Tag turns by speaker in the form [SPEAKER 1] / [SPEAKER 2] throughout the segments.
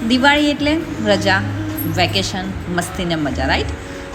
[SPEAKER 1] દિવાળી એટલે રજા, વેકેશન, મસ્તી ને મજા, રાઈટ?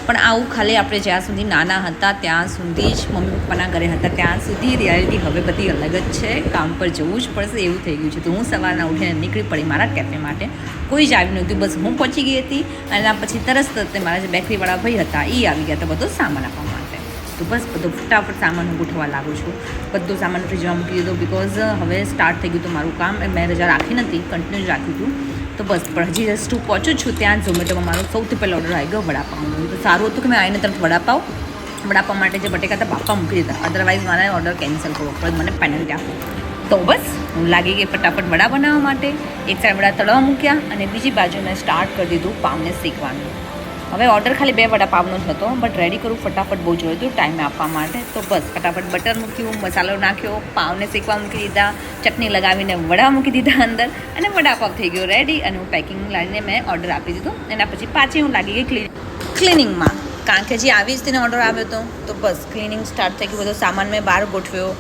[SPEAKER 1] પણ આવું ખાલી આપણે જ્યાં સુધી નાના હતા ત્યાં સુધી જ મમ્મી પપ્પાના ઘરે હતા ત્યાં સુધી રિયાલિટી હવે બધી અલગ જ છે. કામ પર જવું જ પડશે એવું થઈ ગયું છે. તો હું સવારના ઉઠીને નીકળી પડી મારા કેફે માટે. કોઈ જ આવ્યું નહોતું, બસ હું પહોંચી ગઈ હતી અને એના પછી તરત મારા જે બેકરીવાળા ભાઈ હતા એ આવી ગયા હતા બધો સામાન આપવા માટે. તો બસ બધો ફટાફટ સામાન હું ગોઠવવા લાગું છું. બધો સામાન ફ્રીજમાં મૂકી દીધો બિકોઝ હવે સ્ટાર્ટ થઈ ગયું હતું મારું કામ. મેં રજા રાખી નથી, કન્ટિન્યુ જ રાખ્યું હતું. તો બસ પણ હજી જસ્ટ હું પહોંચું છું ત્યાં ઝોમેટોમાં મારો સૌથી પહેલો ઓર્ડર આવી ગયો વડાપાવનો. તો સારું હતું કે મેં આવીને તરત વડાપાવ માટે જે બટેકા હતા બાપા મૂકી દીધા, અદરવાઇઝ મારે ઓર્ડર કેન્સલ કરવો પડે, મને પેનલ્ટી આપો. તો બસ હું લાગી ગઈ ફટાફટ વડા બનાવવા માટે. એક સાઈડ વડા તળવા મૂક્યા અને બીજી બાજુ મેં સ્ટાર્ટ કરી દીધું પાવને શેકવાનું. હવે ઓર્ડર ખાલી 2 વડાપાવનો જ હતો, બટ રેડી કરવું ફટાફટ બહુ જોયું હતું ટાઈમે આપવા માટે. તો બસ ફટાફટ બટર મૂક્યું, મસાલો નાખ્યો, પાવને શેકવા મૂકી દીધા, ચટણી લગાવીને વડા મૂકી દીધા અંદર અને વડાપાવ થઈ ગયો રેડી. અને હું પેકિંગ લાવીને મેં ઓર્ડર આપી દીધો. એના પછી પાછી હું લાગી ગઈ ક્લિનિંગમાં, કારણ કે હજી આવી જ તેને ઓર્ડર આવ્યો હતો. તો બસ ક્લિનિંગ સ્ટાર્ટ થઈ ગયું. બધો સામાન મેં બહાર ગોઠવ્યો,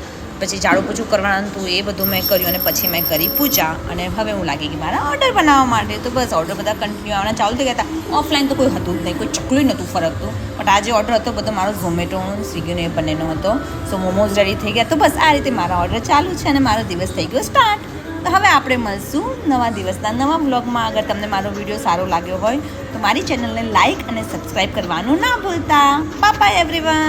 [SPEAKER 1] પછી ઝાડુ પોછું કરવાનું હતું એ બધું મેં કર્યું અને પછી મેં કરી પૂજા. અને હવે હું લાગી ગઈ મારા ઓર્ડર બનાવવા માટે. તો બસ ઓર્ડર બધા કન્ટિન્યુ આવવાના ચાલુ થઈ ગયા હતા. ઓફલાઈન તો કોઈ હતું જ નહીં, કોઈ ચકલું નહોતું ફરકતું. બટ આ જે ઓર્ડર હતો બધો મારો ઝોમેટો સ્વિગીનો એ બંનેનો હતો. સો મોમોઝ રેડી થઈ ગયા. તો બસ આ રીતે મારા ઓર્ડર ચાલુ છે અને મારો દિવસ થઈ ગયો સ્ટાર્ટ. તો હવે આપણે મળશું નવા દિવસના નવા બ્લોગમાં. અગર તમને મારો વિડીયો સારો લાગ્યો હોય તો મારી ચેનલને લાઇક અને સબસ્ક્રાઈબ કરવાનું ના ભૂલતા. Bye bye everyone.